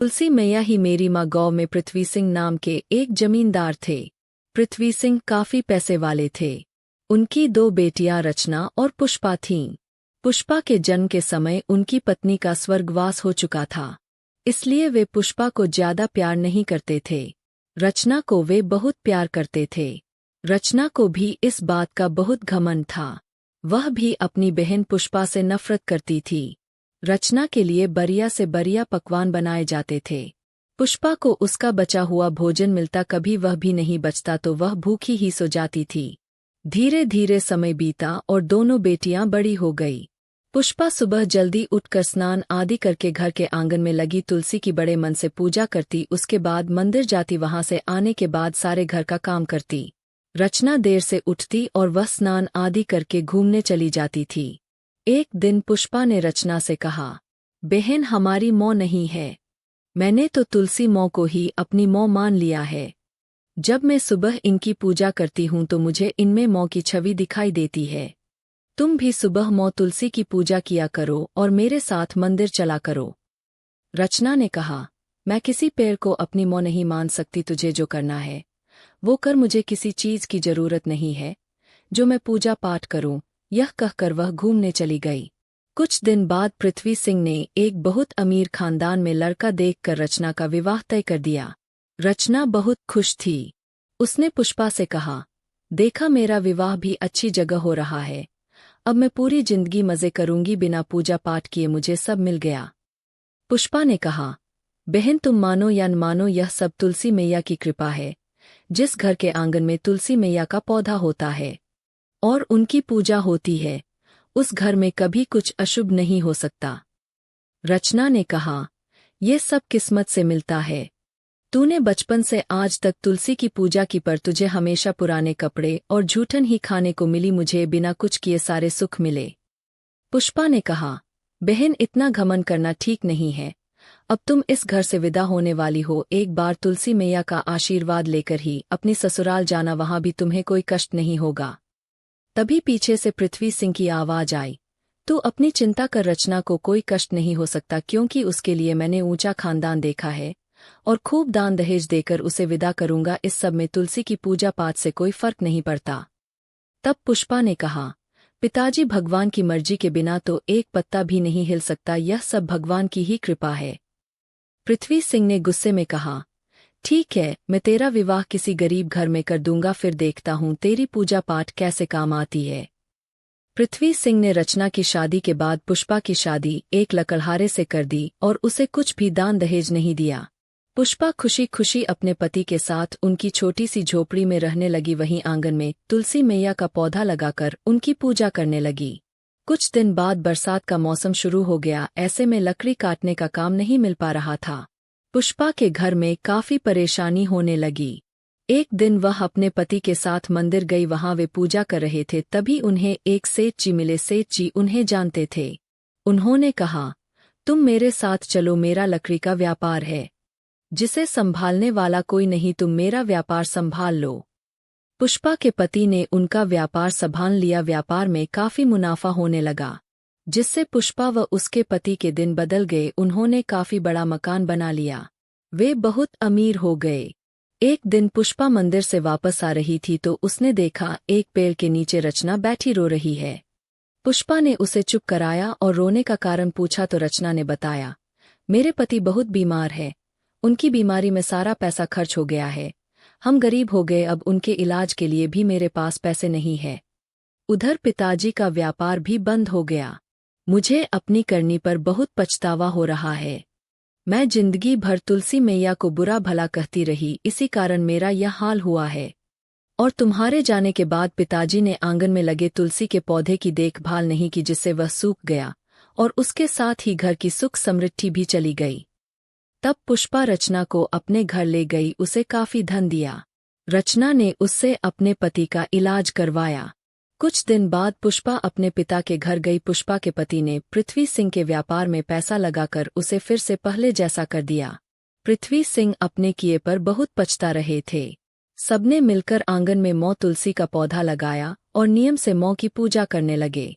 तुलसी मैया ही मेरी माँ। गाँव में पृथ्वी सिंह नाम के एक जमींदार थे। पृथ्वी सिंह काफी पैसे वाले थे। उनकी दो बेटियां रचना और पुष्पा थीं। पुष्पा के जन्म के समय उनकी पत्नी का स्वर्गवास हो चुका था, इसलिए वे पुष्पा को ज्यादा प्यार नहीं करते थे। रचना को वे बहुत प्यार करते थे। रचना को भी इस बात का बहुत घमंड था। वह भी अपनी बहन पुष्पा से नफरत करती थी। रचना के लिए बढ़िया से बढ़िया पकवान बनाए जाते थे। पुष्पा को उसका बचा हुआ भोजन मिलता, कभी वह भी नहीं बचता तो वह भूखी ही सो जाती थी। धीरे धीरे समय बीता और दोनों बेटियां बड़ी हो गई। पुष्पा सुबह जल्दी उठकर स्नान आदि करके घर के आंगन में लगी तुलसी की बड़े मन से पूजा करती। उसके बाद मंदिर जाती, वहां से आने के बाद सारे घर का काम करती। रचना देर से उठती और वह स्नान आदि करके घूमने चली जाती थी। एक दिन पुष्पा ने रचना से कहा, बहन हमारी मौं नहीं है। मैंने तो तुलसी मौं को ही अपनी मौं मान लिया है। जब मैं सुबह इनकी पूजा करती हूँ तो मुझे इनमें मौं की छवि दिखाई देती है। तुम भी सुबह मौं तुलसी की पूजा किया करो और मेरे साथ मंदिर चला करो। रचना ने कहा, मैं किसी पेड़ को अपनी मौं नहीं मान सकती। तुझे जो करना है वो कर, मुझे किसी चीज की जरूरत नहीं है जो मैं पूजा पाठ करूं। यह कहकर वह घूमने चली गई। कुछ दिन बाद पृथ्वी सिंह ने एक बहुत अमीर खानदान में लड़का देखकर रचना का विवाह तय कर दिया। रचना बहुत खुश थी। उसने पुष्पा से कहा, देखा मेरा विवाह भी अच्छी जगह हो रहा है। अब मैं पूरी जिंदगी मजे करूंगी, बिना पूजा पाठ किए मुझे सब मिल गया। पुष्पा ने कहा, बहन तुम मानो या न मानो यह सब तुलसी मैया की कृपा है। जिस घर के आंगन में तुलसी मैया का पौधा होता है और उनकी पूजा होती है, उस घर में कभी कुछ अशुभ नहीं हो सकता। रचना ने कहा, ये सब किस्मत से मिलता है। तूने बचपन से आज तक तुलसी की पूजा की, पर तुझे हमेशा पुराने कपड़े और जूठन ही खाने को मिली। मुझे बिना कुछ किए सारे सुख मिले। पुष्पा ने कहा, बहन इतना घमंड करना ठीक नहीं है। अब तुम इस घर से विदा होने वाली हो। एक बार तुलसी मैया का आशीर्वाद लेकर ही अपनी ससुराल जाना, वहां भी तुम्हें कोई कष्ट नहीं होगा। तभी पीछे से पृथ्वी सिंह की आवाज आई, तू अपनी चिंता कर, रचना को कोई कष्ट नहीं हो सकता, क्योंकि उसके लिए मैंने ऊंचा खानदान देखा है और खूब दान दहेज देकर उसे विदा करूंगा। इस सब में तुलसी की पूजा पाठ से कोई फर्क नहीं पड़ता। तब पुष्पा ने कहा, पिताजी भगवान की मर्जी के बिना तो एक पत्ता भी नहीं हिल सकता। यह सब भगवान की ही कृपा है। पृथ्वी सिंह ने गुस्से में कहा, ठीक है, मैं तेरा विवाह किसी गरीब घर में कर दूंगा, फिर देखता हूँ तेरी पूजा पाठ कैसे काम आती है। पृथ्वी सिंह ने रचना की शादी के बाद पुष्पा की शादी एक लकड़हारे से कर दी और उसे कुछ भी दान दहेज नहीं दिया। पुष्पा खुशी खुशी अपने पति के साथ उनकी छोटी सी झोपड़ी में रहने लगी। वहीं आंगन में तुलसी मैया का पौधा लगाकर उनकी पूजा करने लगी। कुछ दिन बाद बरसात का मौसम शुरू हो गया। ऐसे में लकड़ी काटने का काम नहीं मिल पा रहा था। पुष्पा के घर में काफी परेशानी होने लगी। एक दिन वह अपने पति के साथ मंदिर गई। वहां वे पूजा कर रहे थे, तभी उन्हें एक सेठ जी मिले। सेठ जी उन्हें जानते थे। उन्होंने कहा, तुम मेरे साथ चलो, मेरा लकड़ी का व्यापार है, जिसे संभालने वाला कोई नहीं, तुम मेरा व्यापार संभाल लो। पुष्पा के पति ने उनका व्यापार संभाल लिया। व्यापार में काफी मुनाफा होने लगा, जिससे पुष्पा व उसके पति के दिन बदल गए। उन्होंने काफी बड़ा मकान बना लिया। वे बहुत अमीर हो गए। एक दिन पुष्पा मंदिर से वापस आ रही थी तो उसने देखा एक पेड़ के नीचे रचना बैठी रो रही है। पुष्पा ने उसे चुप कराया और रोने का कारण पूछा तो रचना ने बताया, मेरे पति बहुत बीमार है, उनकी बीमारी में सारा पैसा खर्च हो गया है। हम गरीब हो गए, अब उनके इलाज के लिए भी मेरे पास पैसे नहीं है। उधर पिताजी का व्यापार भी बंद हो गया। मुझे अपनी करनी पर बहुत पछतावा हो रहा है। मैं जिंदगी भर तुलसी मैया को बुरा भला कहती रही, इसी कारण मेरा यह हाल हुआ है। और तुम्हारे जाने के बाद पिताजी ने आंगन में लगे तुलसी के पौधे की देखभाल नहीं की, जिससे वह सूख गया और उसके साथ ही घर की सुख समृद्धि भी चली गई। तब पुष्पा रचना को अपने घर ले गई, उसे काफी धन दिया। रचना ने उससे अपने पति का इलाज करवाया। कुछ दिन बाद पुष्पा अपने पिता के घर गई। पुष्पा के पति ने पृथ्वी सिंह के व्यापार में पैसा लगाकर उसे फिर से पहले जैसा कर दिया। पृथ्वी सिंह अपने किए पर बहुत पछता रहे थे। सबने मिलकर आंगन में मौ तुलसी का पौधा लगाया और नियम से मौ की पूजा करने लगे।